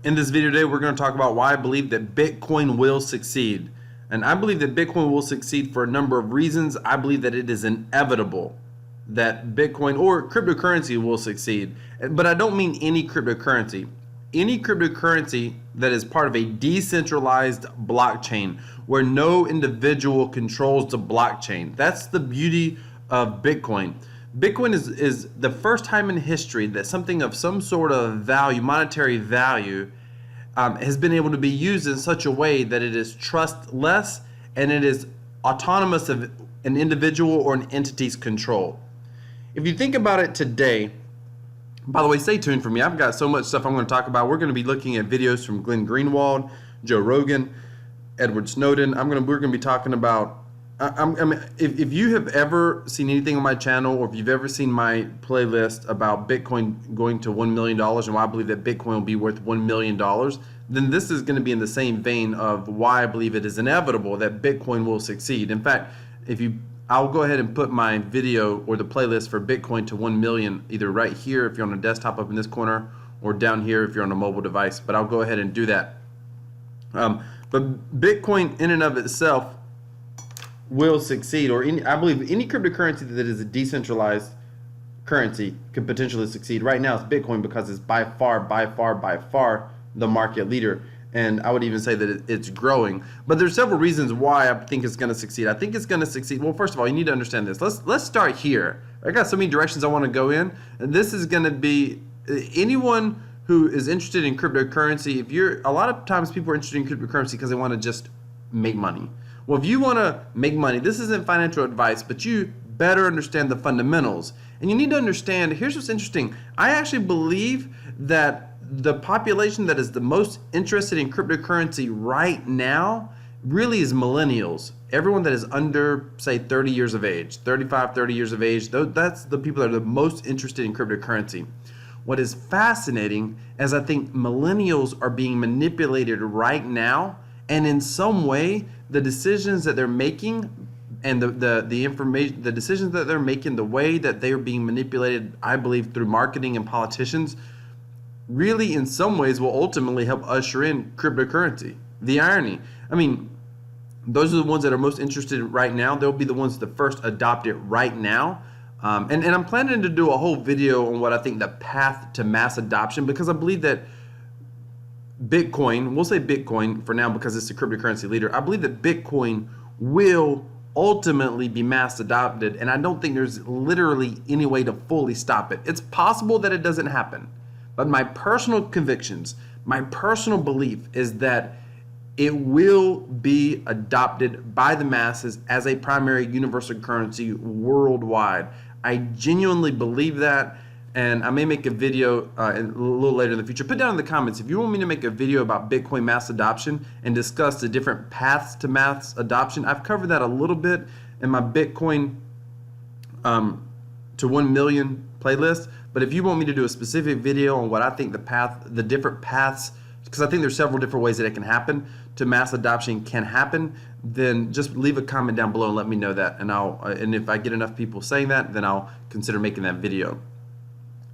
In this video today, we're going to talk about why I believe that Bitcoin will succeed. And I believe that Bitcoin will succeed for a number of reasons. I believe that it is inevitable that Bitcoin or cryptocurrency will succeed. But I don't mean any cryptocurrency. Any cryptocurrency that is part of a decentralized blockchain where no individual controls the blockchain. That's the beauty of Bitcoin. Bitcoin is the first time in history that something of some sort of value, monetary value, has been able to be used in such a way that it is trustless and it is autonomous of an individual or an entity's control. If you think about it today, by the way, stay tuned for me. I've got so much stuff I'm going to talk about. We're going to be looking at videos from Glenn Greenwald, Joe Rogan, Edward Snowden. We're going to be talking about. If you have ever seen anything on my channel, or if you've ever seen my playlist about Bitcoin going to $1 million and why I believe that Bitcoin will be worth $1 million, then this is going to be in the same vein of why I believe it is inevitable that Bitcoin will succeed. In fact, I'll go ahead and put my video or the playlist for Bitcoin to 1 million either right here if you're on a desktop up in this corner, or down here if you're on a mobile device. But I'll go ahead and do that. But Bitcoin in and of itself will succeed, or I believe any cryptocurrency that is a decentralized currency could potentially succeed. Right now it's Bitcoin because it's by far the market leader, and I would even say that it's growing. But there's several reasons why I think it's going to succeed. I think it's going to succeed. Well, first of all, you need to understand this. Let's start here. I got so many directions I want to go in, and this is going to be anyone who is interested in cryptocurrency. A lot of times people are interested in cryptocurrency because they want to just make money. Well, if you want to make money, this isn't financial advice, but you better understand the fundamentals. And you need to understand, here's what's interesting. I actually believe that the population that is the most interested in cryptocurrency right now really is millennials. Everyone that is under, say, 30 years of age, 35, 30 years of age, that's the people that are the most interested in cryptocurrency. What is fascinating is I think millennials are being manipulated right now, and in some way, the decisions that they're making and the information, the decisions that they're making, the way that they are being manipulated, I believe, through marketing and politicians, really in some ways will ultimately help usher in cryptocurrency. The irony, I mean, those are the ones that are most interested right now. They'll be the ones that first adopt it right now. And I'm planning to do a whole video on what I think the path to mass adoption, because I believe that Bitcoin, we'll say Bitcoin for now because it's the cryptocurrency leader. I believe that Bitcoin will ultimately be mass adopted, and I don't think there's literally any way to fully stop it. It's possible that it doesn't happen, but my personal convictions, my personal belief is that it will be adopted by the masses as a primary universal currency worldwide. I genuinely believe that. And I may make a video a little later in the future. Put down in the comments if you want me to make a video about Bitcoin mass adoption and discuss the different paths to mass adoption. I've covered that a little bit in my Bitcoin to 1 million playlist. But if you want me to do a specific video on what I think the different paths, because I think there's several different ways that it can happen, to mass adoption can happen, then just leave a comment down below and let me know that. And if I get enough people saying that, then I'll consider making that video.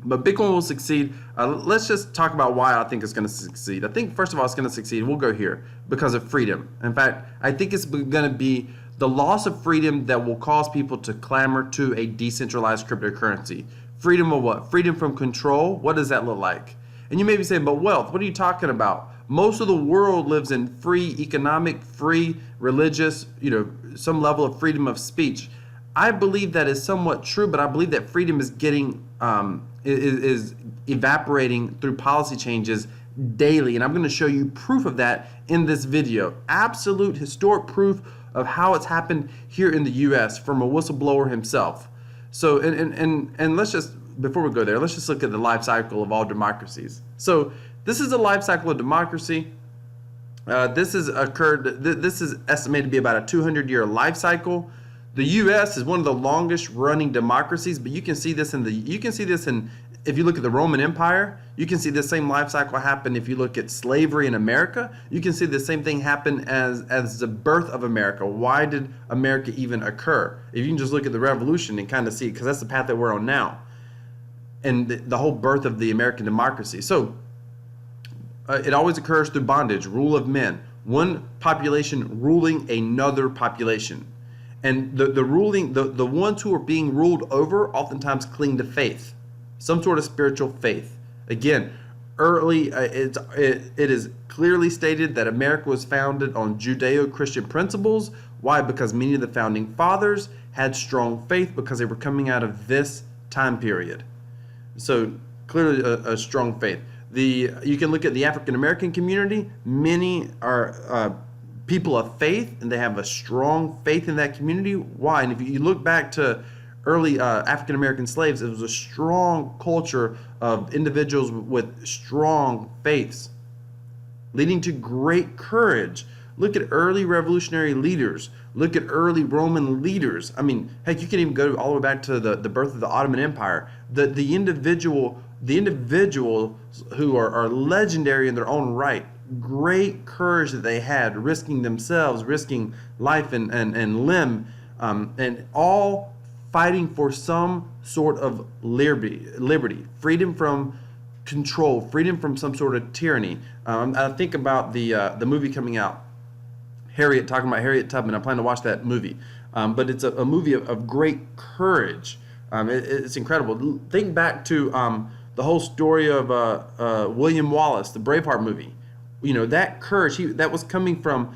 But Bitcoin will succeed. Let's just talk about why I think it's going to succeed. I think, first of all, it's going to succeed. We'll go here because of freedom. In fact, I think it's going to be the loss of freedom that will cause people to clamor to a decentralized cryptocurrency. Freedom of what? Freedom from control. What does that look like? And you may be saying, but wealth, what are you talking about? Most of the world lives in free economic, free religious, some level of freedom of speech. I believe that is somewhat true, but I believe that freedom is getting is evaporating through policy changes daily, and I'm going to show you proof of that in this video. Absolute historic proof of how it's happened here in the U.S. from a whistleblower himself. So, and let's just, before we go there, let's just look at the life cycle of all democracies. So this is the life cycle of democracy. This is estimated to be about a 200-year life cycle. The U.S. is one of the longest running democracies, but you can see this if you look at the Roman Empire. You can see the same life cycle happen if you look at slavery in America. You can see the same thing happen as the birth of America. Why did America even occur? If you can just look at the revolution and kind of see, because that's the path that we're on now, and the whole birth of the American democracy. So It always occurs through bondage, rule of men, one population ruling another population. And the ones who are being ruled over oftentimes cling to faith, some sort of spiritual faith. Again, it is clearly stated that America was founded on Judeo-Christian principles. Why? Because many of the founding fathers had strong faith because they were coming out of this time period. So clearly a strong faith. You can look at the African American community. Many are people of faith, and they have a strong faith in that community. Why? And if you look back to early African American slaves, it was a strong culture of individuals with strong faiths, leading to great courage. Look at early revolutionary leaders. Look at early Roman leaders. I mean, heck, you can even go all the way back to the birth of the Ottoman Empire. The individuals who are legendary in their own right, great courage that they had, risking themselves, risking life and limb, and all fighting for some sort of liberty, freedom from control, freedom from some sort of tyranny. I think about the movie coming out, talking about Harriet Tubman. I plan to watch that movie, but it's a movie of great courage. It's incredible. Think back to the whole story of William Wallace, the Braveheart movie. You know, that courage, that was coming from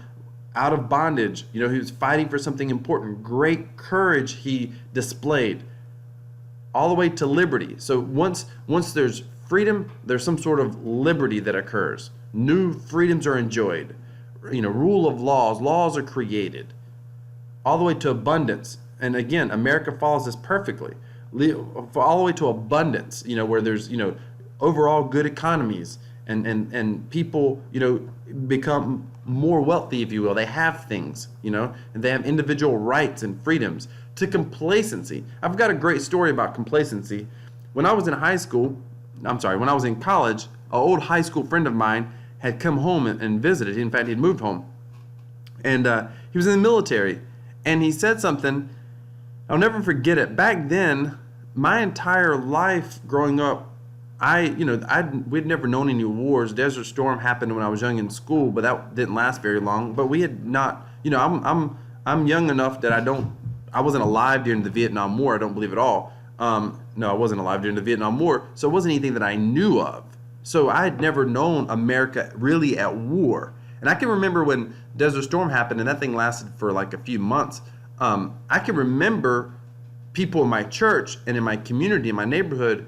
out of bondage. You know, he was fighting for something important. Great courage he displayed, all the way to liberty. So once there's freedom, there's some sort of liberty that occurs. New freedoms are enjoyed. You know, rule of laws are created, all the way to abundance. And again, America follows this perfectly, all the way to abundance. You know, where there's, you know, overall good economies, and people, you know, become more wealthy, if you will. They have things, you know, and they have individual rights and freedoms. To complacency. I've got a great story about complacency. When I was in college, an old high school friend of mine had come home and visited. In fact, he'd moved home. And he was in the military. And he said something, I'll never forget it. Back then, my entire life growing up, we'd never known any wars. Desert Storm happened when I was young in school, but that didn't last very long. But we had not, you know, I'm young enough that I wasn't alive during the Vietnam War. I don't believe at all. No, I wasn't alive during the Vietnam War, so it wasn't anything that I knew of. So I had never known America really at war. And I can remember when Desert Storm happened, and that thing lasted for like a few months. I can remember people in my church and in my community, in my neighborhood,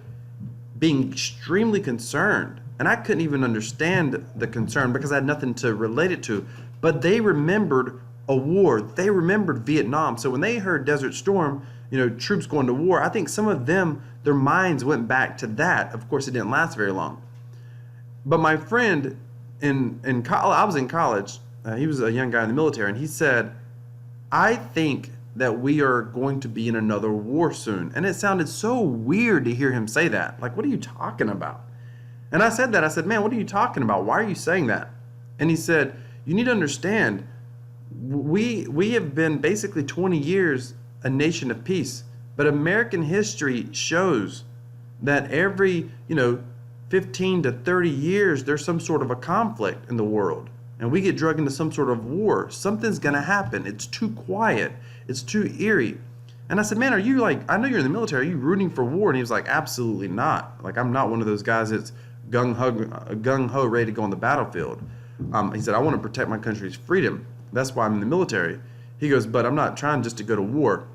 being extremely concerned. And I couldn't even understand the concern because I had nothing to relate it to. But they remembered a war. They remembered Vietnam. So when they heard Desert Storm, you know, troops going to war, I think some of them, their minds went back to that. Of course, it didn't last very long. But my friend in college, I was in college, he was a young guy in the military, and he said, I think that we are going to be in another war soon. And it sounded so weird to hear him say that. Like, what are you talking about? And I said, man, what are you talking about? Why are you saying that? And he said, you need to understand, we have been basically 20 years a nation of peace. But American history shows that every, 15 to 30 years, there's some sort of a conflict in the world. And we get dragged into some sort of war. Something's going to happen. It's too quiet. It's too eerie. And I said, man, are you I know you're in the military. Are you rooting for war? And he was like, absolutely not. Like, I'm not one of those guys that's gung-ho ready to go on the battlefield. He said, I want to protect my country's freedom. That's why I'm in the military. He goes, but I'm not trying just to go to war.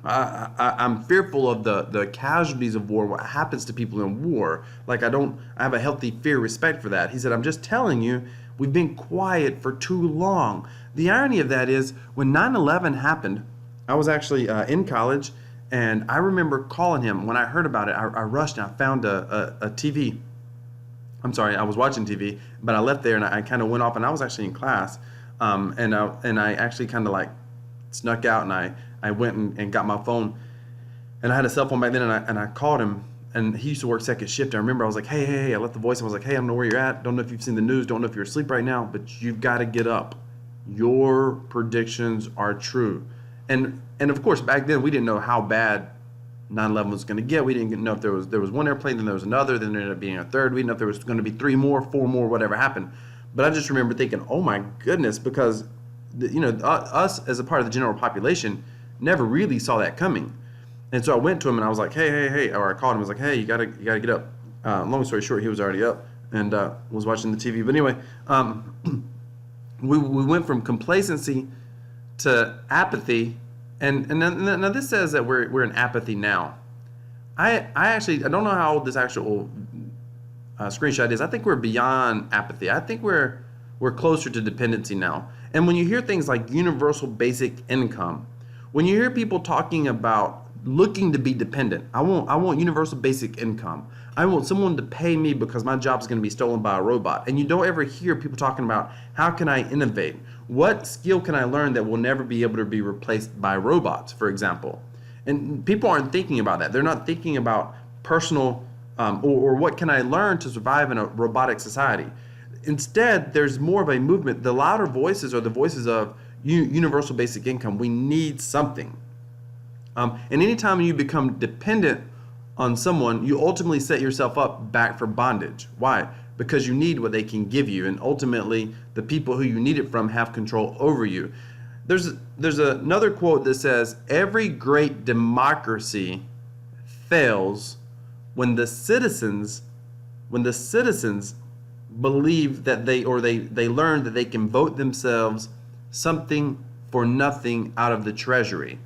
I'm fearful of the casualties of war, what happens to people in war. I have a healthy fear, respect for that. He said, I'm just telling you, we've been quiet for too long. The irony of that is, when 9/11 happened, I was actually in college, and I remember calling him. When I heard about it, I rushed and I found a TV. I'm sorry, I was watching TV, but I left there and I kind of went off, and I was actually in class, and I actually kind of snuck out, and I went and got my phone, and I had a cell phone back then, and I called him, and he used to work second shift. I remember I was like, hey, I left the voice. I was like, hey, I don't know where you're at. Don't know if you've seen the news. Don't know if you're asleep right now, but you've got to get up. Your predictions are true. And of course, back then we didn't know how bad 9/11 was going to get. We didn't know if there was one airplane, then there was another, then there ended up being a third. We didn't know if there was going to be 3 more, 4 more, whatever happened. But I just remember thinking, oh my goodness, because us as a part of the general population never really saw that coming. And so I went to him and I was like, hey, or I called him. I was like, hey, you gotta get up. Long story short, he was already up and was watching the TV. But anyway, we went from complacency to apathy, and now this says that we're in apathy now. I don't know how old this actual screenshot is. I think we're beyond apathy. I think we're closer to dependency now. And when you hear things like universal basic income, when you hear people talking about looking to be dependent, I want universal basic income. I want someone to pay me because my job is going to be stolen by a robot. And you don't ever hear people talking about how can I innovate? What skill can I learn that will never be able to be replaced by robots, for example? And people aren't thinking about that. They're not thinking about personal or what can I learn to survive in a robotic society. Instead, there's more of a movement. The louder voices are the voices of universal basic income. We need something. And anytime you become dependent on someone, you ultimately set yourself up back for bondage. Why? Because you need what they can give you, and ultimately the people who you need it from have control over you. There's another quote that says, every great democracy fails when the citizens believe that they learn that they can vote themselves something for nothing out of the treasury.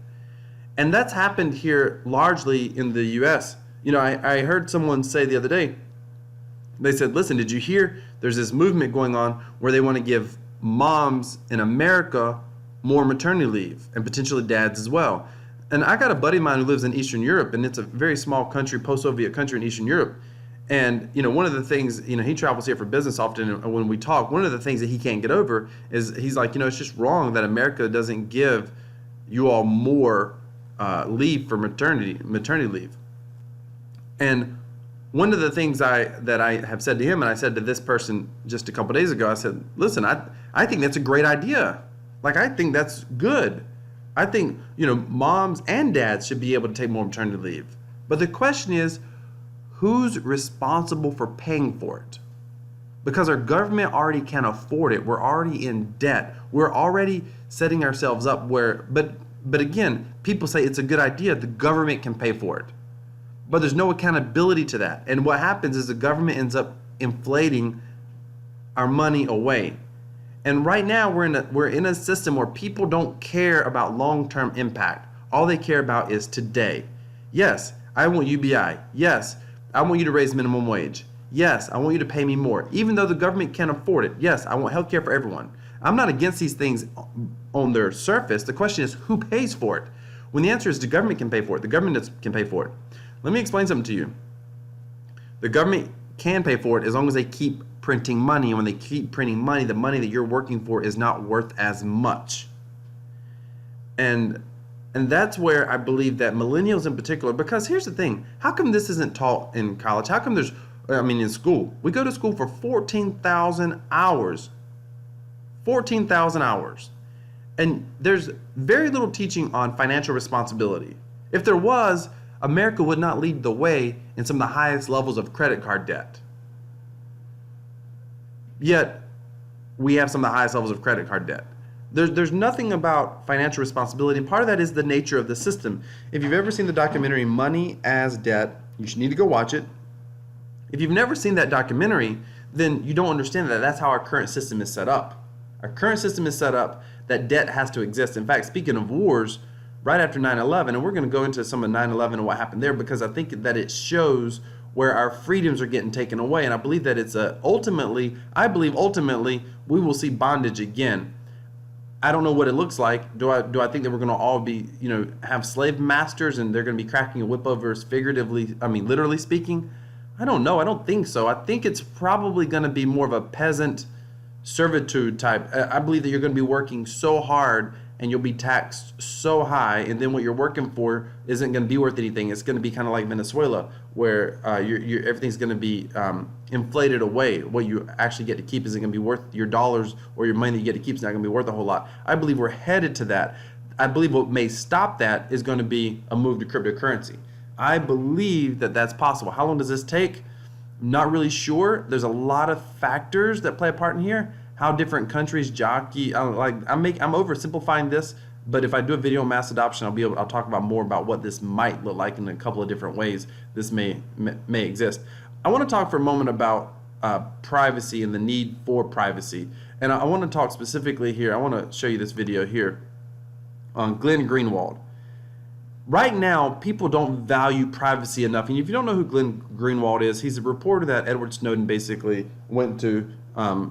And that's happened here largely in the U.S. I heard someone say the other day, they said, listen, did you hear there's this movement going on where they want to give moms in America more maternity leave and potentially dads as well. And I got a buddy of mine who lives in Eastern Europe, and it's a very small country, post-Soviet country in Eastern Europe. And, one of the things, he travels here for business often, and when we talk, one of the things that he can't get over is he's like, it's just wrong that America doesn't give you all more leave for maternity leave. And one of the things that I have said to him, and I said to this person just a couple days ago, I said, listen, I think that's a great idea. Like, I think that's good. I think, moms and dads should be able to take more maternity leave. But the question is, who's responsible for paying for it? Because our government already can't afford it. We're already in debt. We're already setting ourselves up but again, people say it's a good idea. The government can pay for it. But there's no accountability to that. And what happens is the government ends up inflating our money away. And right now we're in a system where people don't care about long-term impact. All they care about is today. Yes, I want UBI. Yes, I want you to raise minimum wage. Yes, I want you to pay me more. Even though the government can't afford it. Yes, I want health care for everyone. I'm not against these things on their surface. The question is, who pays for it? When the answer is the government can pay for it. The government can pay for it. Let me explain something to you. The government can pay for it as long as they keep printing money. And when they keep printing money, the money that you're working for is not worth as much. And that's where I believe that millennials in particular, because here's the thing, how come this isn't taught in college? How come in school? We go to school for 14,000 hours. 14,000 hours. And there's very little teaching on financial responsibility. If there was, America would not lead the way in some of the highest levels of credit card debt. Yet, we have some of the highest levels of credit card debt. There's nothing about financial responsibility, and part of that is the nature of the system. If you've ever seen the documentary Money as Debt, you should need to go watch it. If you've never seen that documentary, then you don't understand that that's how our current system is set up. Our current system is set up that debt has to exist. In fact, speaking of wars, right after 9/11, and we're going to go into some of 9/11 and what happened there, because I think that it shows where our freedoms are getting taken away, and I believe that it's ultimately we will see bondage again. I don't know what it looks like. Do I think that we're going to all be, have slave masters and they're going to be cracking a whip over us literally speaking? I don't know. I don't think so. I think it's probably going to be more of a peasant servitude type. I believe that you're going to be working so hard and you'll be taxed so high, and then what you're working for isn't going to be worth anything. It's going to be kind of like Venezuela, where everything's going to be inflated away. What you actually get to keep isn't going to be worth your dollars, or your money that you get to keep is not going to be worth a whole lot. I believe we're headed to that. I believe what may stop that is going to be a move to cryptocurrency. I believe that that's possible. How long does this take? Not really sure. There's a lot of factors that play a part in here. How different countries jockey. I'm oversimplifying this, but if I do a video on mass adoption, I'll talk about more about what this might look like in a couple of different ways this may exist. I want to talk for a moment about privacy and the need for privacy. And I want to talk specifically here. I want to show you this video here on Glenn Greenwald. Right now, people don't value privacy enough. And if you don't know who Glenn Greenwald is, he's a reporter that Edward Snowden basically went to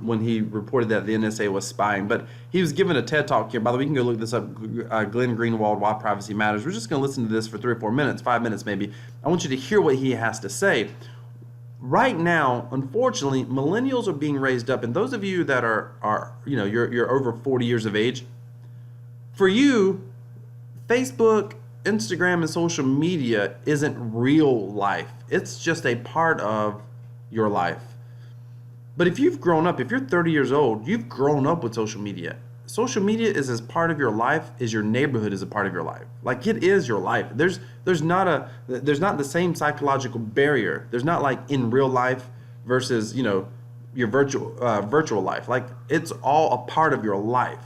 when he reported that the NSA was spying. But he was given a TED Talk here. By the way, you can go look this up, Glenn Greenwald, Why Privacy Matters. We're just going to listen to this for 3 or 4 minutes, 5 minutes maybe. I want you to hear what he has to say. Right now, unfortunately, millennials are being raised up. And those of you that are you're over 40 years of age, for you, Facebook, Instagram, and social media isn't real life. It's just a part of your life. But if you've grown up, if you're 30 years old, you've grown up with social media. Social media is as part of your life as your neighborhood is a part of your life. Like, it is your life. There's not the same psychological barrier. There's not like in real life versus your virtual life. Like, it's all a part of your life.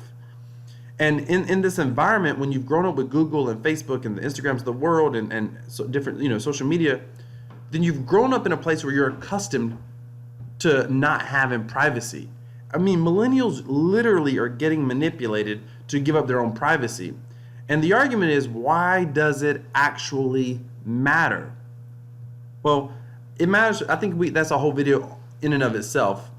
And in this environment, when you've grown up with Google and Facebook and the Instagrams of the world and so different social media, then you've grown up in a place where you're accustomed to not having privacy. I mean, millennials literally are getting manipulated to give up their own privacy. And the argument is, why does it actually matter? Well, it matters. I think that's a whole video in and of itself.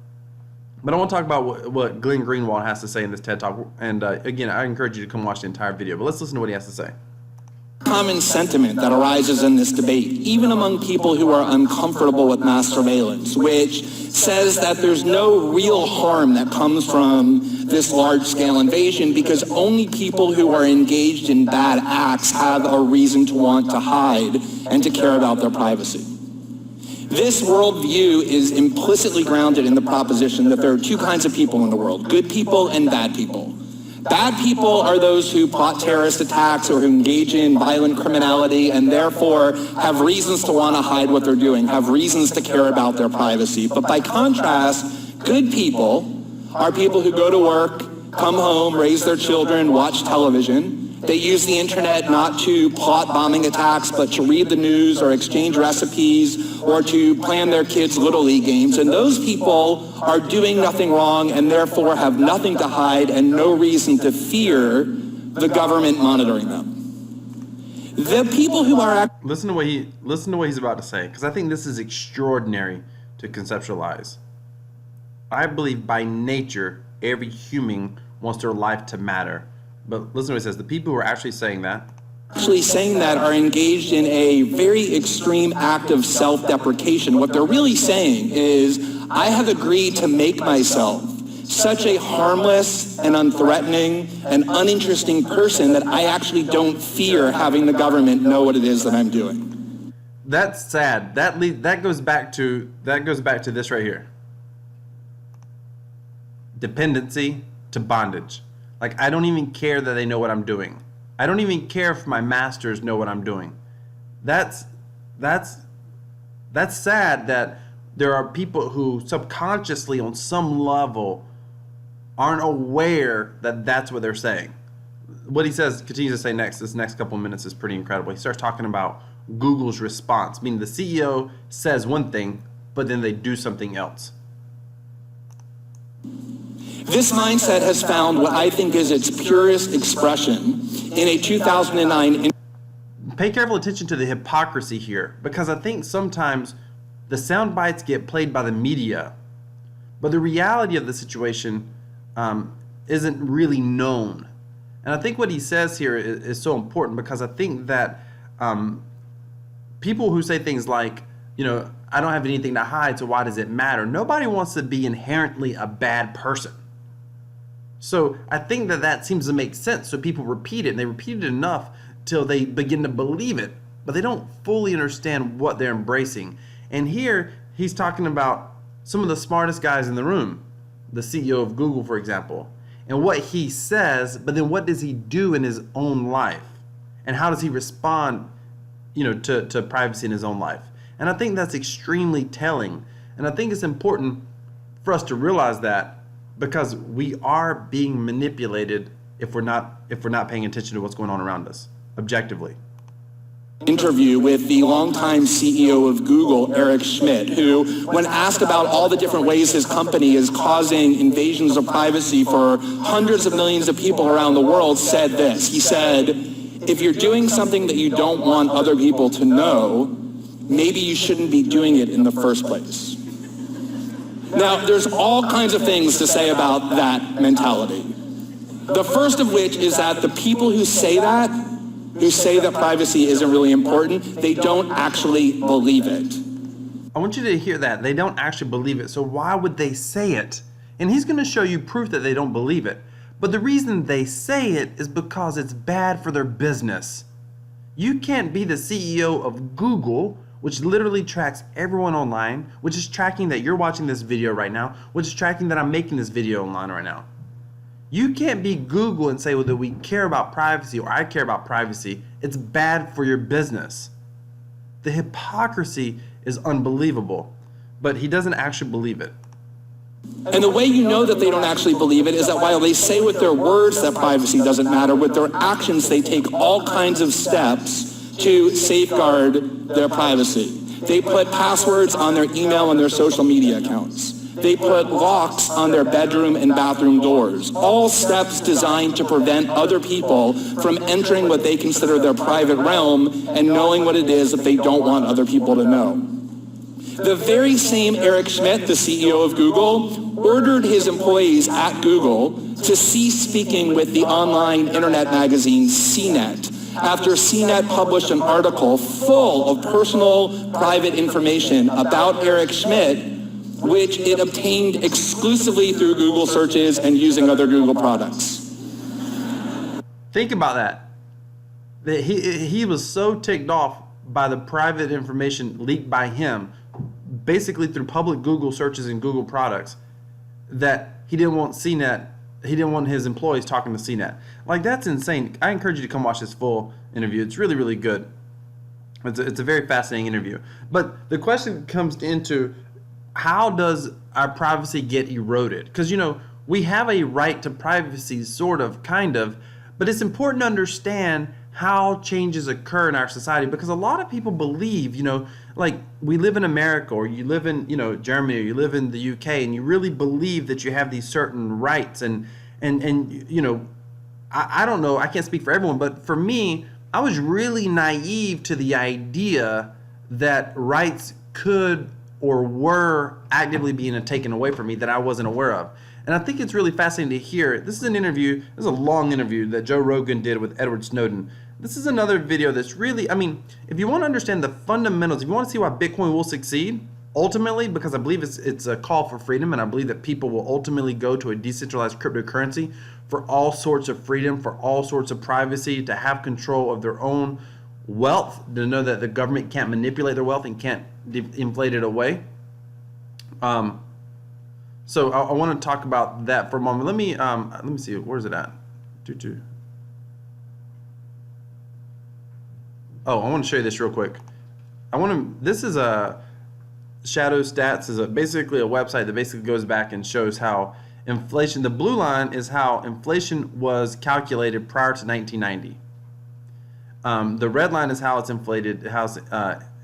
But I want to talk about what Glenn Greenwald has to say in this TED Talk. And again, I encourage you to come watch the entire video. But let's listen to what he has to say. Common sentiment that arises in this debate, even among people who are uncomfortable with mass surveillance, which says that there's no real harm that comes from this large-scale invasion because only people who are engaged in bad acts have a reason to want to hide and to care about their privacy. This worldview is implicitly grounded in the proposition that there are two kinds of people in the world, good people and bad people. Bad people are those who plot terrorist attacks or who engage in violent criminality and therefore have reasons to want to hide what they're doing, have reasons to care about their privacy. But by contrast, good people are people who go to work, come home, raise their children, watch television. They use the internet not to plot bombing attacks, but to read the news or exchange recipes or to plan their kids' Little League games. And those people are doing nothing wrong and therefore have nothing to hide and no reason to fear the government monitoring them. The people who are... Listen to what he's about to say, because I think this is extraordinary to conceptualize. I believe by nature, every human wants their life to matter. But listen to what he says. The people who are actually saying that are engaged in a very extreme act of self-deprecation. What they're really saying is, I have agreed to make myself such a harmless and unthreatening and uninteresting person that I actually don't fear having the government know what it is that I'm doing. That's sad. That goes back to this right here. Dependency to bondage. Like, I don't even care that they know what I'm doing. I don't even care if my masters know what I'm doing. That's sad that there are people who subconsciously on some level aren't aware that that's what they're saying. What he says, continues to say this next couple of minutes is pretty incredible. He starts talking about Google's response, meaning the CEO says one thing, but then they do something else. This mindset has found what I think is its purest expression in a 2009... Pay careful attention to the hypocrisy here, because I think sometimes the sound bites get played by the media, but the reality of the situation isn't really known. And I think what he says here is so important, because I think that people who say things like, I don't have anything to hide, so why does it matter? Nobody wants to be inherently a bad person. So I think that seems to make sense. So people repeat it, and they repeat it enough till they begin to believe it, but they don't fully understand what they're embracing. And here he's talking about some of the smartest guys in the room, the CEO of Google, for example, and what he says, but then what does he do in his own life? And how does he respond to privacy in his own life. And I think that's extremely telling. And I think it's important for us to realize that, because we are being manipulated if we're not paying attention to what's going on around us objectively. Interview with the longtime CEO of Google, Eric Schmidt, who, when asked about all the different ways his company is causing invasions of privacy for hundreds of millions of people around the world, said this. He said, if you're doing something that you don't want other people to know, maybe you shouldn't be doing it in the first place. Now, there's all kinds of things to say about that mentality. The first of which is that the people who say that privacy isn't really important, they don't actually believe it. I want you to hear that. They don't actually believe it. So why would they say it? And he's going to show you proof that they don't believe it. But the reason they say it is because it's bad for their business. You can't be the CEO of Google, which literally tracks everyone online, which is tracking that you're watching this video right now, which is tracking that I'm making this video online right now. You can't be Google and say, well, that we care about privacy, or I care about privacy. It's bad for your business. The hypocrisy is unbelievable, but he doesn't actually believe it. And the way you know that they don't actually believe it is that while they say with their words that privacy doesn't matter, with their actions they take all kinds of steps to safeguard their privacy. They put passwords on their email and their social media accounts. They put locks on their bedroom and bathroom doors. All steps designed to prevent other people from entering what they consider their private realm and knowing what it is that they don't want other people to know. The very same Eric Schmidt, the CEO of Google, ordered his employees at Google to cease speaking with the online internet magazine CNET after CNET published an article full of personal, private information about Eric Schmidt, which it obtained exclusively through Google searches and using other Google products. Think about that. He was so ticked off by the private information leaked by him, basically through public Google searches and Google products, that he didn't want CNET, he didn't want his employees talking to CNET. Like, that's insane. I encourage you to come watch this full interview. It's really, really good. It's a very fascinating interview. But the question comes into, how does our privacy get eroded? Because, we have a right to privacy, sort of, kind of, but it's important to understand how changes occur in our society, because a lot of people believe, like, we live in America, or you live in, Germany, or you live in the UK, and you really believe that you have these certain rights, and I don't know, I can't speak for everyone, but for me, I was really naive to the idea that rights could or were actively being taken away from me that I wasn't aware of. And I think it's really fascinating to hear. This is an interview, this is a long interview that Joe Rogan did with Edward Snowden. This is another video that's really, if you want to understand the fundamentals, if you want to see why Bitcoin will succeed, ultimately, because I believe it's a call for freedom, and I believe that people will ultimately go to a decentralized cryptocurrency for all sorts of freedom, for all sorts of privacy, to have control of their own wealth, to know that the government can't manipulate their wealth and can't inflate it away. So I want to talk about that for a moment. Let me see, where is it at? Oh, I want to show you this real quick. This is a Shadow Stats, is basically a website that basically goes back and shows how inflation, the blue line is how inflation was calculated prior to 1990. The red line is how it's inflated, how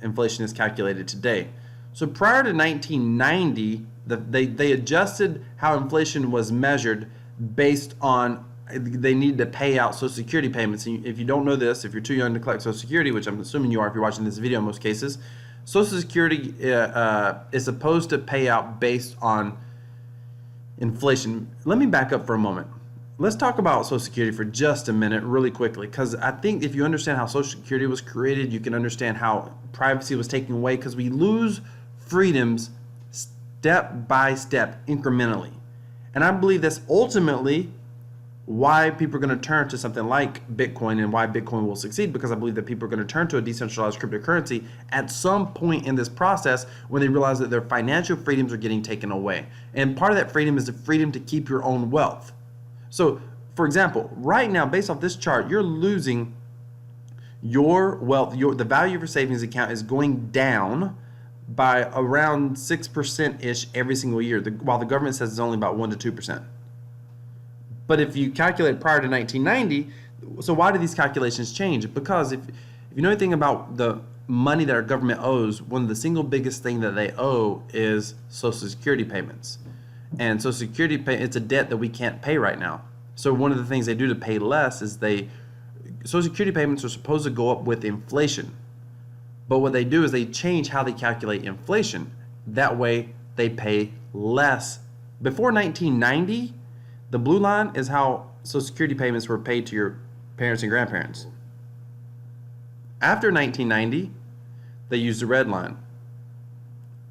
inflation is calculated today. So prior to 1990, they adjusted how inflation was measured based on they needed to pay out Social Security payments. And if you don't know this, if you're too young to collect Social Security, which I'm assuming you are if you're watching this video in most cases, Social Security is supposed to pay out based on inflation. Let me back up for a moment. Let's talk about Social Security for just a minute really quickly, because I think if you understand how Social Security was created, you can understand how privacy was taken away, because we lose freedoms step by step, incrementally. And I believe that's ultimately why people are going to turn to something like Bitcoin, and why Bitcoin will succeed, because I believe that people are going to turn to a decentralized cryptocurrency at some point in this process when they realize that their financial freedoms are getting taken away. And part of that freedom is the freedom to keep your own wealth. So, for example, right now, based off this chart, you're losing your wealth, the value of your savings account is going down by around 6% ish every single year, while the government says it's only about 1 to 2%. But if you calculate prior to 1990, so why do these calculations change? Because if you know anything about the money that our government owes, one of the single biggest thing that they owe is Social Security payments. And Social Security it's a debt that we can't pay right now. So one of the things they do to pay less is Social Security payments are supposed to go up with inflation. But what they do is they change how they calculate inflation. That way they pay less. Before 1990, the blue line is how Social Security payments were paid to your parents and grandparents. After 1990, they used the red line.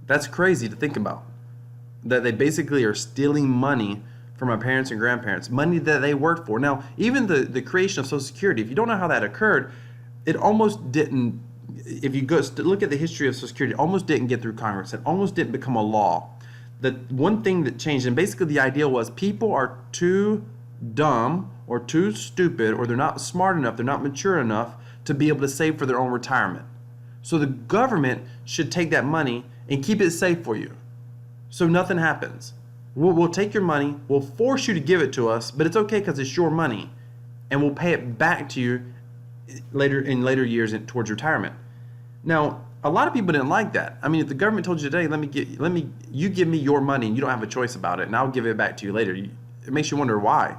That's crazy to think about. That they basically are stealing money from our parents and grandparents, money that they worked for. Now, even the creation of Social Security, if you don't know how that occurred, it almost didn't, if you go look at the history of Social Security, it almost didn't get through Congress. It almost didn't become a law. The one thing that changed, and basically the idea was people are too dumb or too stupid, or they're not smart enough, they're not mature enough to be able to save for their own retirement. So the government should take that money and keep it safe for you, so nothing happens. We'll take your money, we'll force you to give it to us, but it's okay because it's your money, and we'll pay it back to you in later years towards retirement. Now, a lot of people didn't like that. I mean, if the government told you today, you give me your money and you don't have a choice about it, and I'll give it back to you later, it makes you wonder why.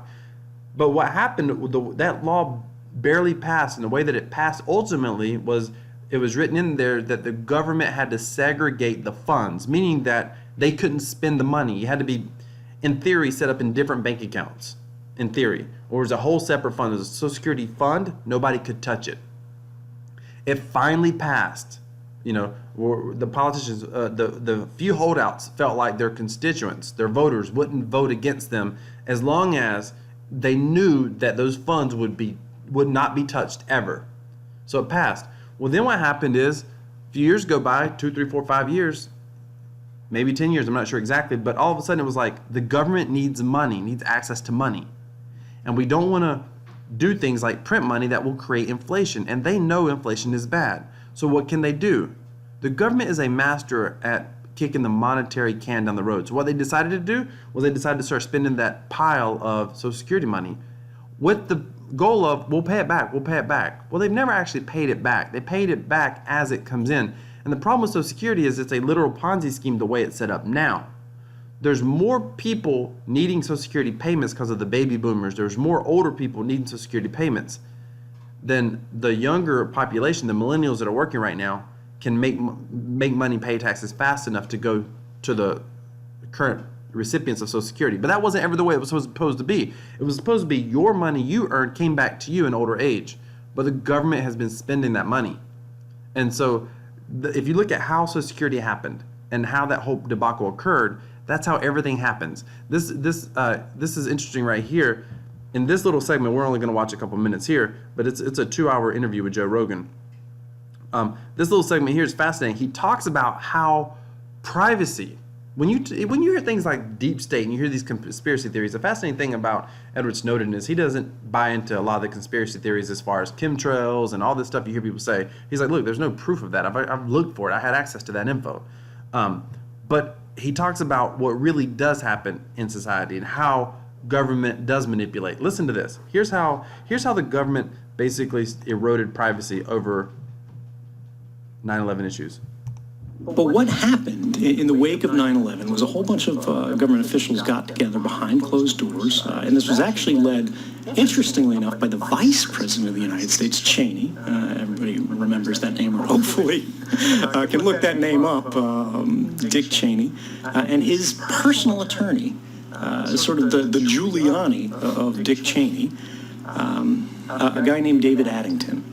But what happened, that law barely passed, and the way that it passed ultimately was it was written in there that the government had to segregate the funds, meaning that they couldn't spend the money. It had to be, in theory, set up in different bank accounts, in theory. Or it was a whole separate fund. It was a Social Security fund. Nobody could touch it. It finally passed. You know, the politicians, the few holdouts felt like their constituents, their voters, wouldn't vote against them as long as they knew that those funds would not be touched ever. So it passed. Well, then what happened is a few years go by, 2, 3, 4, 5 years, maybe 10 years, I'm not sure exactly, but all of a sudden it was like the government needs money, needs access to money. And we don't want to do things like print money that will create inflation, and they know inflation is bad. So what can they do? The government is a master at kicking the monetary can down the road. So what they decided to do was they decided to start spending that pile of Social Security money with the goal of, we'll pay it back. Well, they've never actually paid it back. They paid it back as it comes in. And the problem with Social Security is it's a literal Ponzi scheme the way it's set up now. There's more people needing Social Security payments because of the baby boomers. There's more older people needing Social Security payments than the younger population, the millennials that are working right now, can make money, pay taxes fast enough to go to the current recipients of Social Security. But that wasn't ever the way it was supposed to be. It was supposed to be your money you earned came back to you in older age. But the government has been spending that money. And so if you look at how Social Security happened and how that whole debacle occurred, that's how everything happens. This is interesting right here. In this little segment, we're only going to watch a couple minutes here, but it's a 2-hour interview with Joe Rogan. This little segment here is fascinating. He talks about how privacy, when you hear things like deep state and you hear these conspiracy theories, the fascinating thing about Edward Snowden is he doesn't buy into a lot of the conspiracy theories as far as chemtrails and all this stuff you hear people say. He's like, look, there's no proof of that. I've looked for it. I had access to that info. But he talks about what really does happen in society and how government does manipulate. Listen to this. Here's how the government basically eroded privacy over 9/11 issues. But what happened in the wake of 9/11 was a whole bunch of government officials got together behind closed doors, and this was actually led, interestingly enough, by the Vice President of the United States, Cheney. Everybody remembers that name, or hopefully can look that name up, Dick Cheney, and his personal attorney, sort of the Giuliani of Dick Cheney, a guy named David Addington.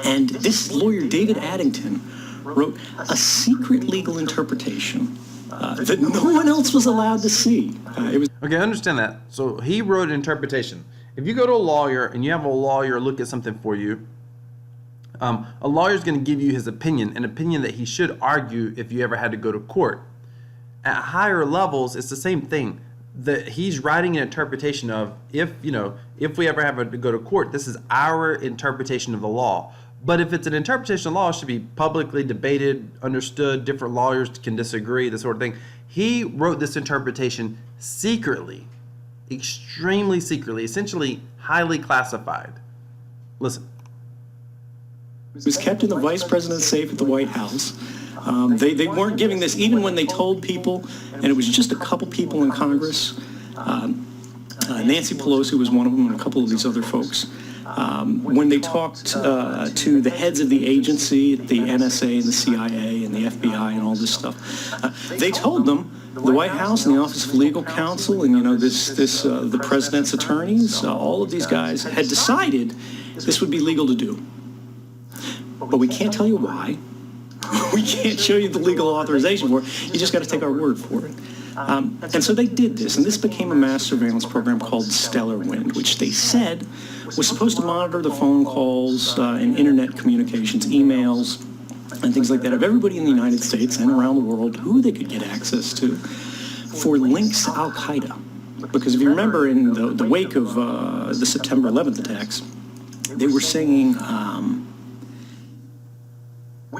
And this lawyer, David Addington, wrote a secret legal interpretation that no one else was allowed to see. Okay, I understand that. So he wrote an interpretation. If you go to a lawyer and you have a lawyer look at something for you, a lawyer is going to give you his opinion, an opinion that he should argue if you ever had to go to court. At higher levels, it's the same thing. That he's writing an interpretation of if we ever have to go to court, this is our interpretation of the law. But if it's an interpretation of law, it should be publicly debated, understood. Different lawyers can disagree, this sort of thing. He wrote this interpretation secretly, extremely secretly, essentially highly classified. Listen. It was kept in the vice president's safe at the White House. They weren't giving this, even when they told people, and it was just a couple people in Congress. Nancy Pelosi was one of them, and a couple of these other folks. When they talked to the heads of the agency, the NSA and the CIA and the FBI and all this stuff, they told them, the White House and the Office of Legal Counsel and, the president's attorneys, all of these guys had decided this would be legal to do. But we can't tell you why. We can't show you the legal authorization for it. You just got to take our word for it. And so they did this, and this became a mass surveillance program called Stellar Wind, which they said was supposed to monitor the phone calls and internet communications, emails, and things like that of everybody in the United States and around the world who they could get access to for links to Al-Qaeda. Because if you remember, in the wake of the September 11th attacks, they were saying,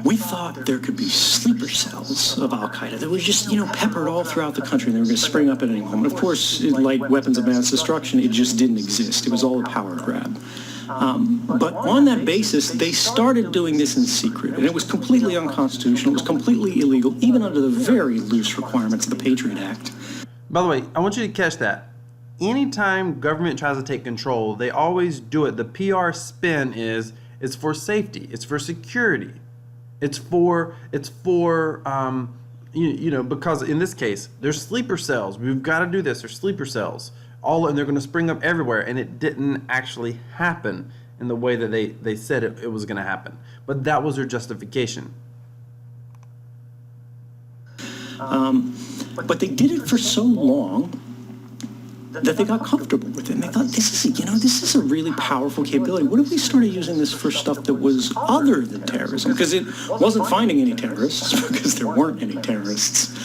we thought there could be sleeper cells of Al-Qaeda that were just, peppered all throughout the country, and they were going to spring up at any moment. Of course, like weapons of mass destruction, it just didn't exist. It was all a power grab. But on that basis, they started doing this in secret, and it was completely unconstitutional. It was completely illegal, even under the very loose requirements of the Patriot Act. By the way, I want you to catch that. Anytime government tries to take control, they always do it. The PR spin is it's for safety. It's for security. It's for because in this case, there's sleeper cells. We've got to do this. There's sleeper cells. And they're going to spring up everywhere. And it didn't actually happen in the way that they said it was going to happen. But that was their justification. But they did it for so long that they got comfortable with it. And they thought, this is a really powerful capability. What if we started using this for stuff that was other than terrorism? Because it wasn't finding any terrorists, because there weren't any terrorists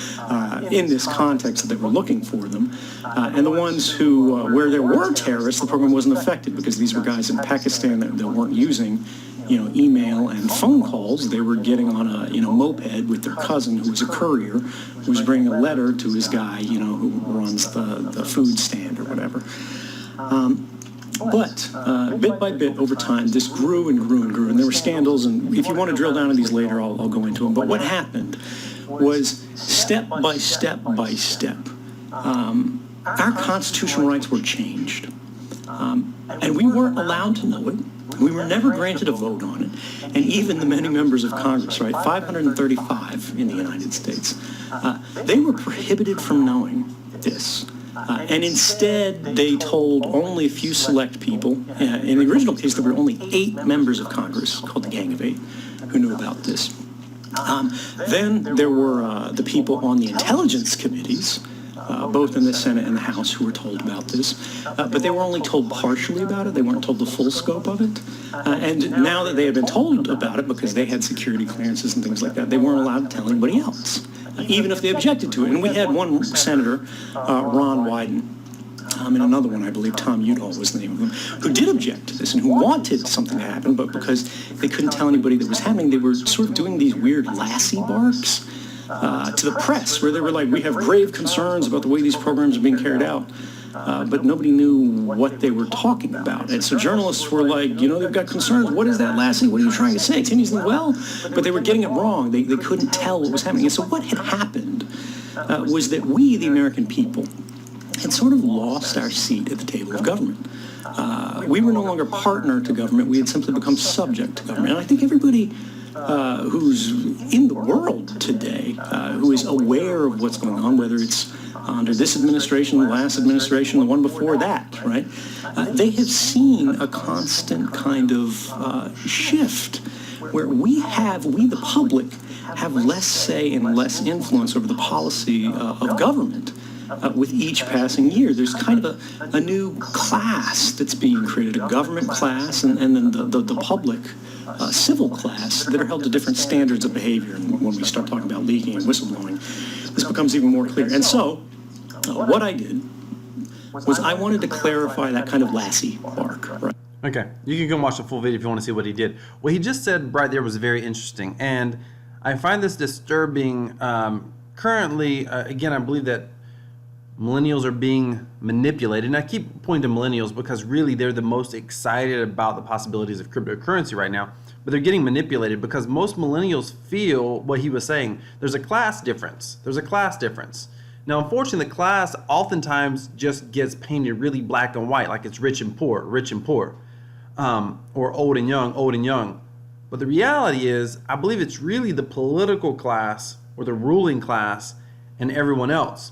in this context that they were looking for them. And the ones where there were terrorists, the program wasn't affected, because these were guys in Pakistan that weren't using email and phone calls. They were getting on a moped with their cousin, who was a courier, who was bringing a letter to his guy, who runs the food stand or whatever. But bit by bit over time, this grew and grew and grew, and there were scandals. And if you want to drill down on these later, I'll go into them. But what happened was step by step by step, our constitutional rights were changed, and we weren't allowed to know it. We were never granted a vote on it. And even the many members of Congress, 535 in the United States, they were prohibited from knowing this. And instead, they told only a few select people. In the original case, there were only 8 members of Congress, called the Gang of 8, who knew about this. Then there were the people on the intelligence committees, both in the Senate and the House, who were told about this. But they were only told partially about it. They weren't told the full scope of it. And now that they had been told about it, because they had security clearances and things like that, they weren't allowed to tell anybody else, even if they objected to it. And we had one senator, Ron Wyden, and another one, I believe, Tom Udall was the name of him, who did object to this and who wanted something to happen, but because they couldn't tell anybody that was happening, they were sort of doing these weird Lassie barks to the press, where they were like, we have grave concerns about the way these programs are being carried out. But nobody knew what they were talking about. And so journalists were like, they've got concerns. What is that, Lassie? What are you trying to say? Timmy's doing well? But they were getting it wrong. They couldn't tell what was happening. And so what had happened was that we, the American people, had sort of lost our seat at the table of government. We were no longer partner to government. We had simply become subject to government. And I think everybody who's in the world today, who is aware of what's going on, whether it's under this administration, the last administration, the one before that, they have seen a constant kind of shift where we, the public, have less say and less influence over the policy of government. With each passing year, there's kind of a new class that's being created, a government class, and then the public civil class that are held to different standards of behavior. And when we start talking about leaking and whistleblowing, this becomes even more clear. And so, what I did was I wanted to clarify that kind of Lassie bark. Okay, you can go watch the full video if you want to see what he did. What he just said right there was very interesting, and I find this disturbing. Currently, again, I believe that millennials are being manipulated, and I keep pointing to millennials because really they're the most excited about the possibilities of cryptocurrency right now, but they're getting manipulated because most millennials feel what he was saying. There's a class difference. There's a class difference. Now, unfortunately, the class oftentimes just gets painted really black and white, like it's rich and poor, or old and young, old and young. But the reality is, I believe it's really the political class or the ruling class and everyone else.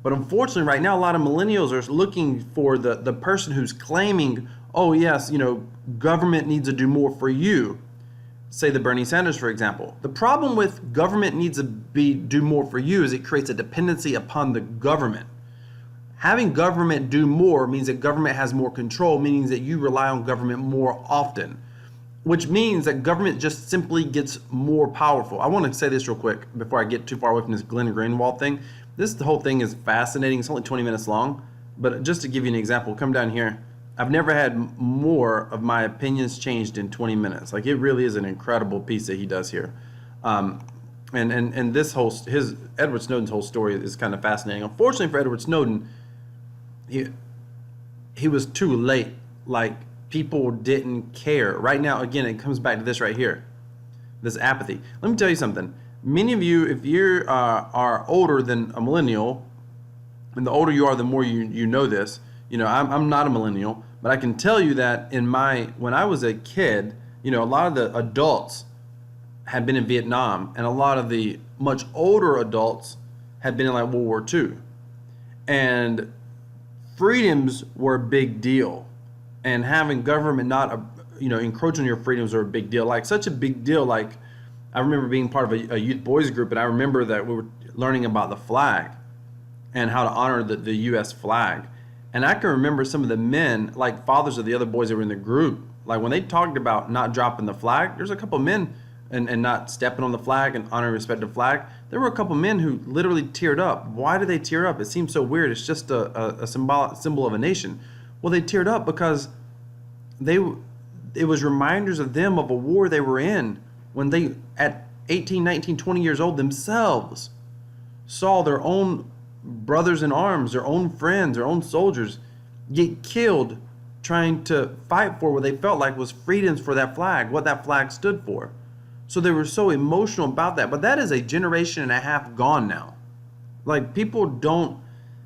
But unfortunately, right now, a lot of millennials are looking for the person who's claiming, oh, yes, government needs to do more for you. Say the Bernie Sanders, for example. The problem with government needs to do more for you is it creates a dependency upon the government. Having government do more means that government has more control, meaning that you rely on government more often, which means that government just simply gets more powerful. I want to say this real quick before I get too far away from this Glenn Greenwald thing. The whole thing is fascinating. It's only 20 minutes long, but just to give you an example, come down here. I've never had more of my opinions changed in 20 minutes. Like, it really is an incredible piece that he does here. And this Edward Snowden's whole story is kind of fascinating. Unfortunately for Edward Snowden, he was too late. Like, people didn't care. Right now, again, it comes back to this right here, this apathy. Let me tell you something. Many of you, if you are older than a millennial, and the older you are, the more you know this. I'm not a millennial, but I can tell you that when I was a kid, a lot of the adults had been in Vietnam, and a lot of the much older adults had been in like World War II. And freedoms were a big deal, and having government not encroach on your freedoms are a big deal. Like, such a big deal. Like, I remember being part of a youth boys group, and I remember that we were learning about the flag and how to honor the U.S. flag. And I can remember some of the men, like fathers of the other boys that were in the group, like when they talked about not dropping the flag, there's a couple of men and not stepping on the flag and honoring and respect the flag. There were a couple of men who literally teared up. Why did they tear up? It seems so weird. It's just a symbol of a nation. Well, they teared up because it was reminders of them of a war they were in when they, at 18, 19, 20 years old themselves, saw their own brothers in arms, their own friends, their own soldiers get killed trying to fight for what they felt like was freedoms for that flag, what that flag stood for. So they were so emotional about that. But that is a generation and a half gone now. Like, people don't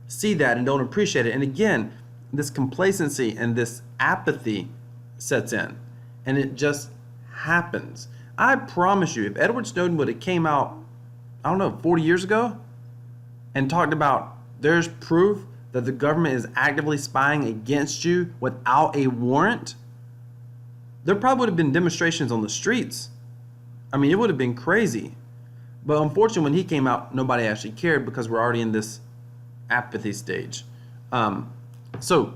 see that and don't appreciate it. And again, this complacency and this apathy sets in, and it just happens. I promise you, if Edward Snowden would have came out, 40 years ago, and talked about there's proof that the government is actively spying against you without a warrant, there probably would have been demonstrations on the streets. I mean, it would have been crazy. But unfortunately, when he came out, nobody actually cared because we're already in this apathy stage. So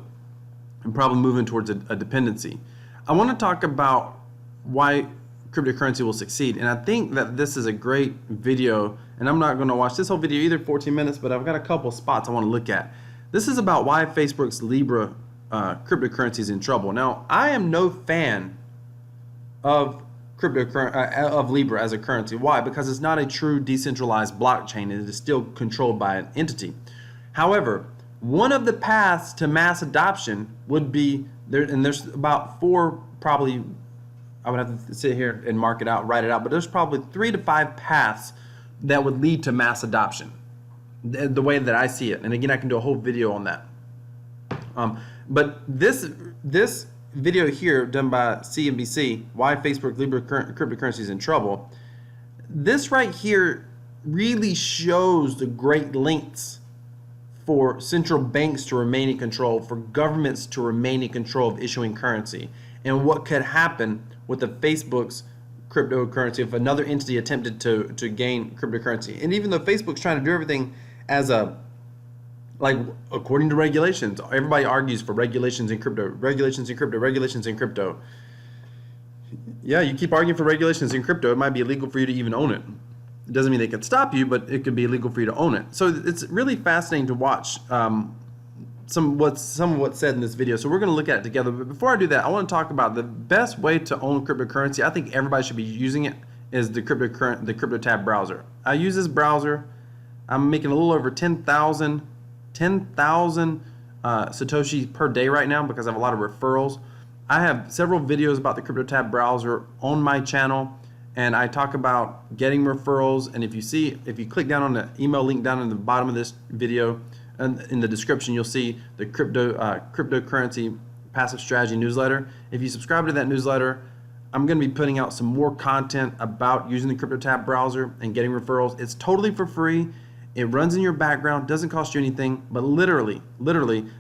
I'm probably moving towards a dependency. I want to talk about why cryptocurrency will succeed. And I think that this is a great video, and I'm not going to watch this whole video either, 14 minutes, but I've got a couple spots I want to look at. This is about why Facebook's Libra cryptocurrency is in trouble. Now, I am no fan of of Libra as a currency. Why? Because it's not a true decentralized blockchain. It is still controlled by an entity. However, one of the paths to mass adoption would be there, and there's about four, probably, I would have to sit here and mark it out, write it out, but there's probably 3 to 5 paths that would lead to mass adoption, the way that I see it. And again, I can do a whole video on that. But this video here done by CNBC, why Facebook Libra cryptocurrency is in trouble, this right here really shows the great lengths for central banks to remain in control, for governments to remain in control of issuing currency, and what could happen with the Facebook's cryptocurrency if another entity attempted to gain cryptocurrency. And even though Facebook's trying to do everything as according to regulations, everybody argues for regulations in crypto, regulations in crypto, regulations in crypto. Yeah, you keep arguing for regulations in crypto, it might be illegal for you to even own it. It doesn't mean they could stop you, but it could be illegal for you to own it. So it's really fascinating to watch some of what's said in this video. So we're going to look at it together. But before I do that, I want to talk about the best way to own cryptocurrency. I think everybody should be using it is the CryptoTab browser. I use this browser. I'm making a little over 10,000 Satoshi per day right now because I have a lot of referrals. I have several videos about the CryptoTab browser on my channel, and I talk about getting referrals. And if you click down on the email link down in the bottom of this video, and in the description, you'll see the cryptocurrency passive strategy newsletter. If you subscribe to that newsletter, I'm going to be putting out some more content about using the CryptoTab browser and getting referrals. It's totally for free. It runs in your background, doesn't cost you anything, but literally,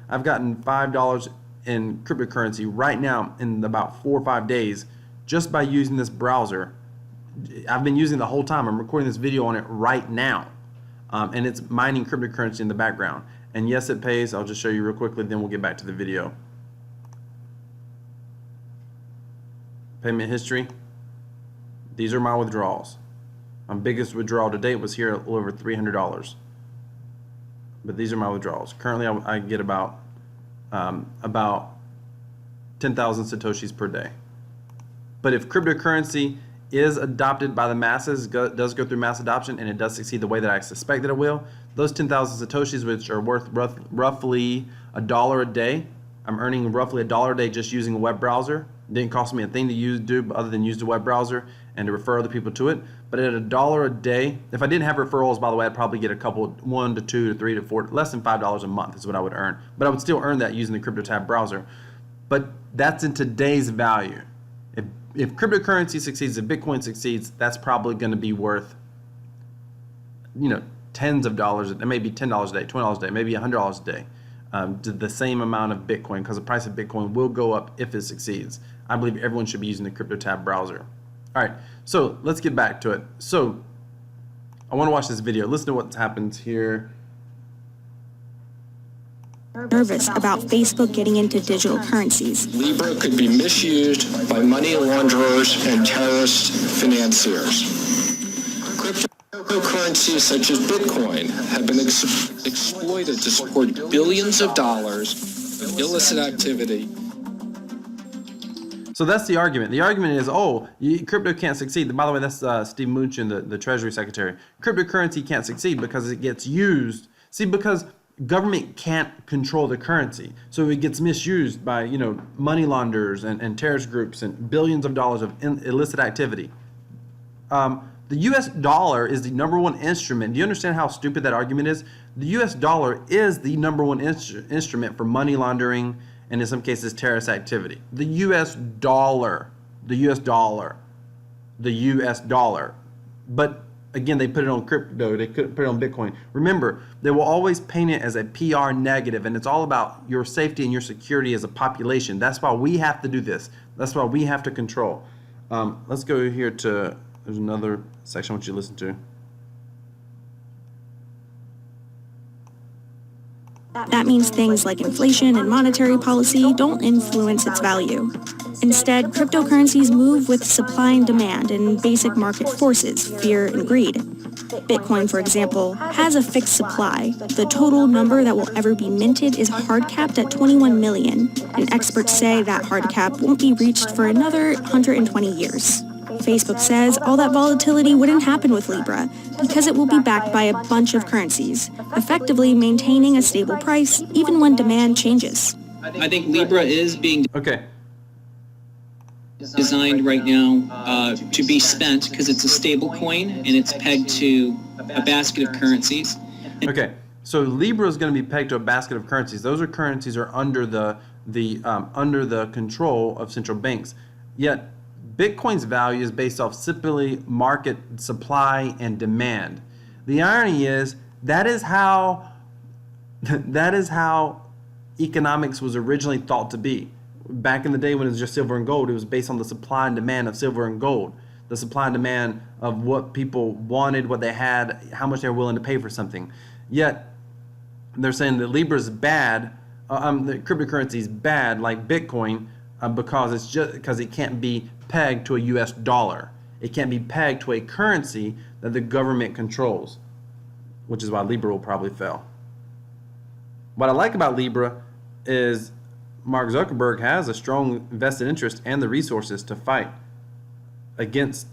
I've gotten $5 in cryptocurrency right now in about 4 or 5 days just by using this browser. I've been using it the whole time. I'm recording this video on it right now. And it's mining cryptocurrency in the background. And yes, it pays. I'll just show you real quickly, then we'll get back to the video. Payment history. These are my withdrawals. My biggest withdrawal to date was here at over $300. But these are my withdrawals. Currently, I get about 10,000 Satoshis per day. But if cryptocurrency is adopted by the masses, does go through mass adoption, and it does succeed the way that I suspect that it will, those 10,000 Satoshis, which are worth roughly $1 a day, I'm earning roughly $1 a day just using a web browser. It didn't cost me a thing to do other than use the web browser and to refer other people to it. But at $1 a day, if I didn't have referrals, by the way, I'd probably get a couple, 1 to 2 to 3 to 4, less than $5 a month is what I would earn. But I would still earn that using the CryptoTab browser. But that's in today's value. If cryptocurrency succeeds, if Bitcoin succeeds, that's probably going to be worth, tens of dollars, maybe $10 a day, $20 a day, maybe $100 a day, to the same amount of Bitcoin, because the price of Bitcoin will go up if it succeeds. I believe everyone should be using the CryptoTab browser. All right, so let's get back to it. So I want to watch this video. Listen to what happens here. Nervous about Facebook getting into digital currencies. Libra could be misused by money launderers and terrorist financiers. Cryptocurrencies such as Bitcoin have been exploited to support billions of dollars of illicit activity. So that's the argument. The argument is, crypto can't succeed. By the way, that's Steve Mnuchin, the Treasury Secretary. Cryptocurrency can't succeed because it gets used. Because government can't control the currency. So it gets misused by, money launderers and terrorist groups and billions of dollars of illicit activity. The US dollar is the #1 instrument. Do you understand how stupid that argument is? The US dollar is the #1 instrument for money laundering and in some cases terrorist activity. The US dollar. But again, they put it on crypto, they could put it on Bitcoin. Remember, they will always paint it as a PR negative, and it's all about your safety and your security as a population. That's why we have to do this. That's why we have to control. Let's go here to, there's another section I want you to listen to. That means things like inflation and monetary policy don't influence its value. Instead, cryptocurrencies move with supply and demand and basic market forces, fear and greed. Bitcoin, for example, has a fixed supply. The total number that will ever be minted is hard capped at 21 million, and experts say that hard cap won't be reached for another 120 years. Facebook says all that volatility wouldn't happen with Libra because it will be backed by a bunch of currencies, effectively maintaining a stable price even when demand changes. I think Libra is being Okay. designed right now to be spent because it's a stable coin and it's pegged to a basket of currencies. Okay, so Libra is going to be pegged to a basket of currencies. Those currencies are under the control of central banks. Yet Bitcoin's value is based off simply market supply and demand. The irony is that is how economics was originally thought to be. Back in the day when it was just silver and gold, it was based on the supply and demand of silver and gold. The supply and demand of what people wanted, what they had, how much they were willing to pay for something. Yet they're saying that Libra is bad, the cryptocurrency is bad, like Bitcoin, because it can't be pegged to a US dollar. It can't be pegged to a currency that the government controls, which is why Libra will probably fail. What I like about Libra is Mark Zuckerberg has a strong vested interest and the resources to fight against,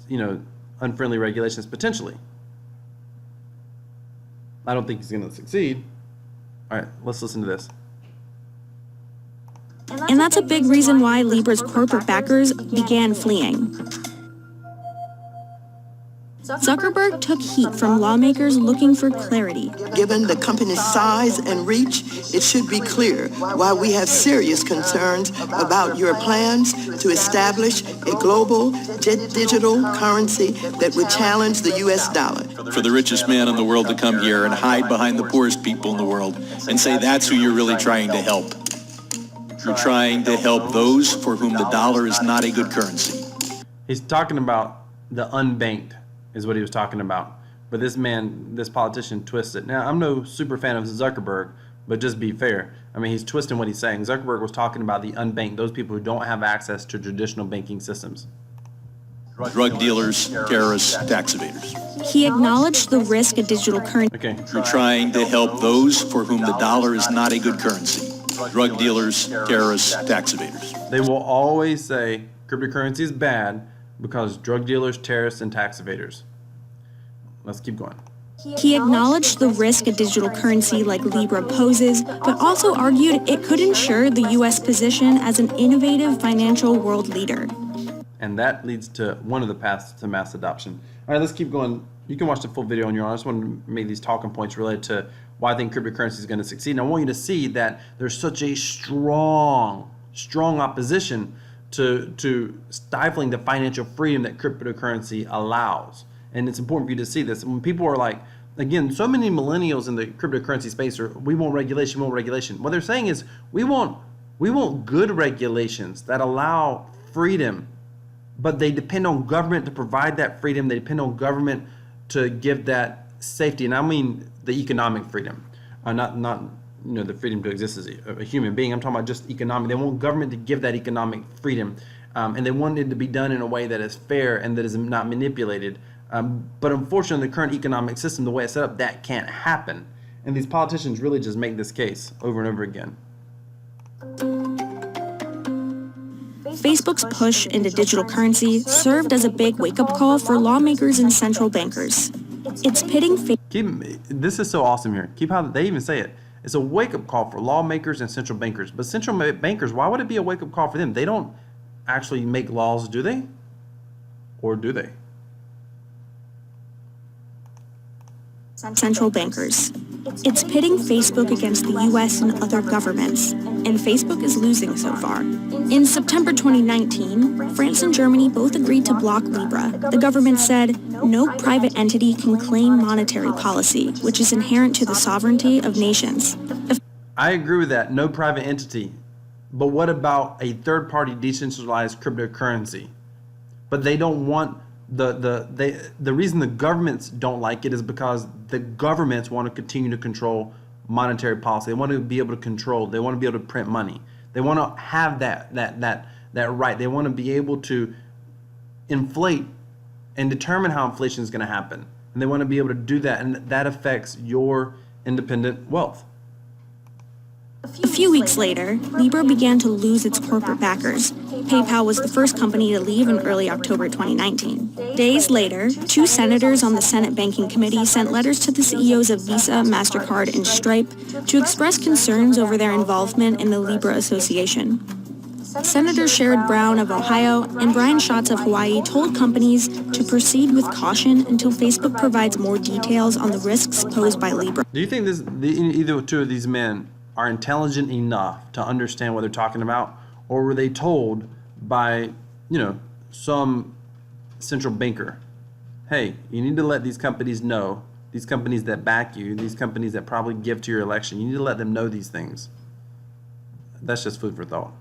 unfriendly regulations potentially. I don't think he's going to succeed. All right, let's listen to this. And that's a big reason why Libra's corporate backers began fleeing. Zuckerberg took heat from lawmakers looking for clarity. Given the company's size and reach, it should be clear why we have serious concerns about your plans to establish a global digital currency that would challenge the U.S. dollar. For the richest man in the world to come here and hide behind the poorest people in the world and say that's who you're really trying to help. You're trying to help those for whom the dollar is not a good currency. He's talking about the unbanked is what he was talking about. But this politician twists it. Now, I'm no super fan of Zuckerberg, but just be fair. I mean, he's twisting what he's saying. Zuckerberg was talking about the unbanked, those people who don't have access to traditional banking systems. Drug dealers, terrorists, tax evaders. He acknowledged the risk a digital currency. Okay. You're trying to help those for whom the dollar is not a good currency. Drug dealers, terrorists, tax evaders. They will always say cryptocurrency is bad because drug dealers, terrorists, and tax evaders. Let's keep going. He acknowledged the risk a digital currency like Libra poses, but also argued it could ensure the U.S. position as an innovative financial world leader. And that leads to one of the paths to mass adoption. All right, let's keep going. You can watch the full video on your own. I just want to make these talking points related to why I think cryptocurrency is going to succeed. And I want you to see that there's such a strong opposition to stifling the financial freedom that cryptocurrency allows. And it's important for you to see this. When people are like, again, so many millennials in the cryptocurrency space are, we want regulation, we want regulation. What they're saying is, we want good regulations that allow freedom, but they depend on government to provide that freedom. They depend on government to give that safety. And I mean the economic freedom, not the freedom to exist as a human being. I'm talking about just economic. They want government to give that economic freedom, and they want it to be done in a way that is fair and that is not manipulated. But unfortunately, the current economic system, the way it's set up, that can't happen. And these politicians really just make this case over and over again. Facebook's push into digital currency served as a big wake-up call for lawmakers and central bankers. It's pitting This is so awesome here. Keep how they even say it. It's a wake-up call for lawmakers and central bankers. But central bankers, why would it be a wake-up call for them? They don't actually make laws, do they? Or do they? Central bankers. It's pitting Facebook against the US and other governments, and Facebook is losing so far. In September 2019, France and Germany both agreed to block Libra. The government said no private entity can claim monetary policy, which is inherent to the sovereignty of nations. I agree with that, no private entity. But what about a third-party decentralized cryptocurrency? But they don't want the reason the governments don't like it is because the governments want to continue to control monetary policy. They want to be able to control. They want to be able to print money. They want to have that right. They want to be able to inflate and determine how inflation is going to happen. And they want to be able to do that, and that affects your independent wealth. A few weeks later, Libra began to lose its corporate backers. PayPal was the first company to leave in early October 2019. Days later, 2 senators on the Senate Banking Committee sent letters to the CEOs of Visa, MasterCard, and Stripe to express concerns over their involvement in the Libra Association. Senators Sherrod Brown of Ohio and Brian Schatz of Hawaii told companies to proceed with caution until Facebook provides more details on the risks posed by Libra. Do you think either two of these men are intelligent enough to understand what they're talking about, or were they told by, some central banker, hey, you need to let these companies know, these companies that back you, these companies that probably give to your election, you need to let them know these things? That's just food for thought.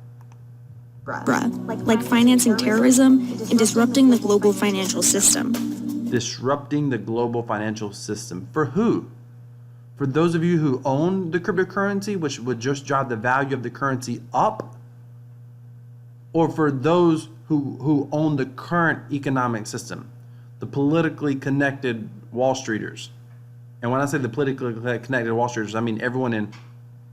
Like financing terrorism and disrupting the global financial system. Disrupting the global financial system. For who? For those of you who own the cryptocurrency, which would just drive the value of the currency up? Or for those who own the current economic system, the politically connected Wall Streeters? And when I say the politically connected Wall Streeters, I mean everyone in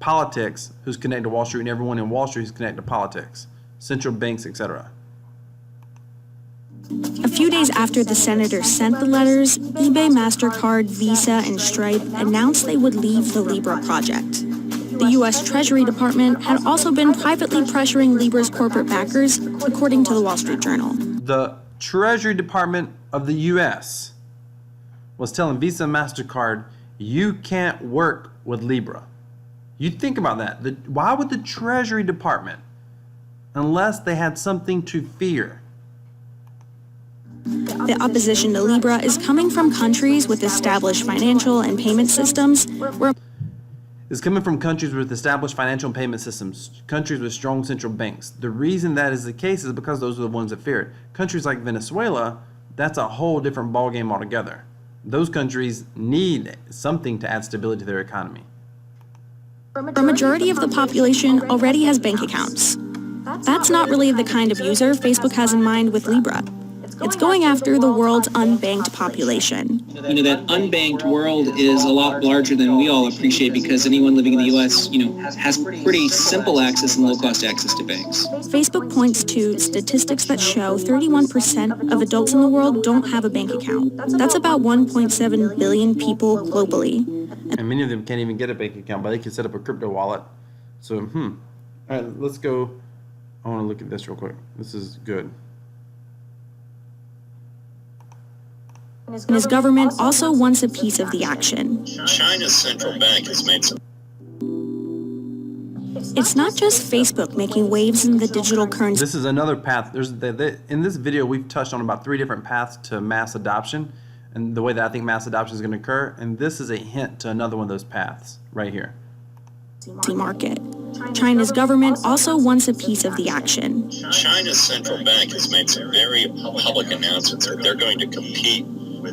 politics who's connected to Wall Street and everyone in Wall Street who's connected to politics, central banks, etc. A few days after the senators sent the letters, eBay, MasterCard, Visa, and Stripe announced they would leave the Libra project. The U.S. Treasury Department had also been privately pressuring Libra's corporate backers, according to the Wall Street Journal. The Treasury Department of the U.S. was telling Visa and MasterCard, you can't work with Libra. You think about that. Why would the Treasury Department, unless they had something to fear? The opposition to Libra is coming from countries with established financial and payment systems where Is coming from countries with established financial and payment systems, countries with strong central banks. The reason that is the case is because those are the ones that fear it. Countries like Venezuela, that's a whole different ballgame altogether. Those countries need something to add stability to their economy. a majority of the population already has bank accounts. That's not really the kind of user Facebook has in mind with Libra. It's going after the world's unbanked population. You know, that unbanked world is a lot larger than we all appreciate because anyone living in the U.S., you know, has pretty simple access and low-cost access to banks. Facebook points to statistics that show 31% of adults in the world don't have a bank account. That's about 1.7 billion people globally. And many of them can't even get a bank account, but they can set up a crypto wallet. So, all right, let's go. I want to look at this real quick. This is good. And his government also wants a piece of the action. China's central bank has made some. It's not just Facebook making waves in the digital currency. This is another path. In this video, we've touched on about 3 different paths to mass adoption and the way that I think mass adoption is going to occur. And this is a hint to another one of those paths right here. Market. China's government also wants a piece of the action. China's central bank has made some very public announcements that they're going to compete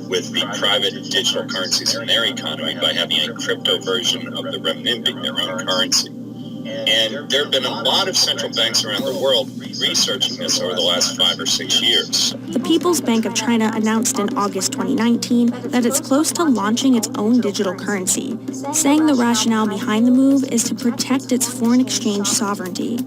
with the private digital currencies in their economy by having a crypto version of the renminbi, their own currency. And there have been a lot of central banks around the world researching this over the last 5 or 6 years. The People's Bank of China announced in August 2019 that it's close to launching its own digital currency, saying the rationale behind the move is to protect its foreign exchange sovereignty.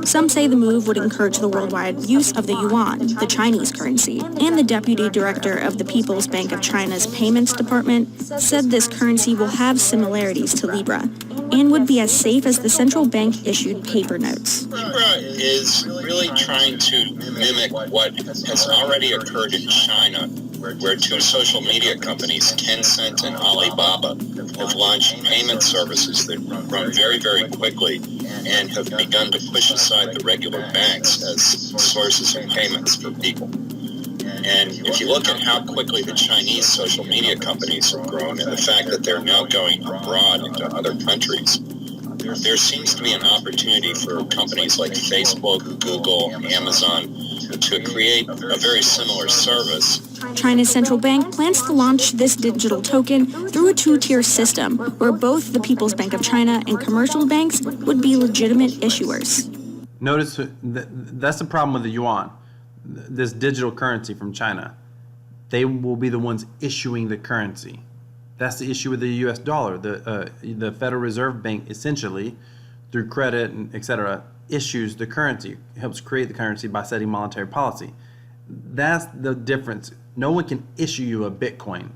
Some say the move would encourage the worldwide use of the yuan, the Chinese currency, and the deputy director of the People's Bank of China's payments department said this currency will have similarities to Libra and would be as safe as the central bank issued paper notes. Libra is really trying to mimic what has already occurred in China, where 2 social media companies, Tencent and Alibaba, have launched payment services that run very, very quickly and have begun to push aside the regular banks as sources of payments for people. And if you look at how quickly the Chinese social media companies have grown and the fact that they're now going abroad into other countries, there seems to be an opportunity for companies like Facebook, Google, Amazon to create a very similar service. China's central bank plans to launch this digital token through a 2-tier system where both the People's Bank of China and commercial banks would be legitimate issuers. Notice that's the problem with the yuan, this digital currency from China. They will be the ones issuing the currency. That's the issue with the U.S. dollar. The Federal Reserve Bank essentially, through credit and et cetera, issues the currency, helps create the currency by setting monetary policy. That's the difference. No one can issue you a Bitcoin.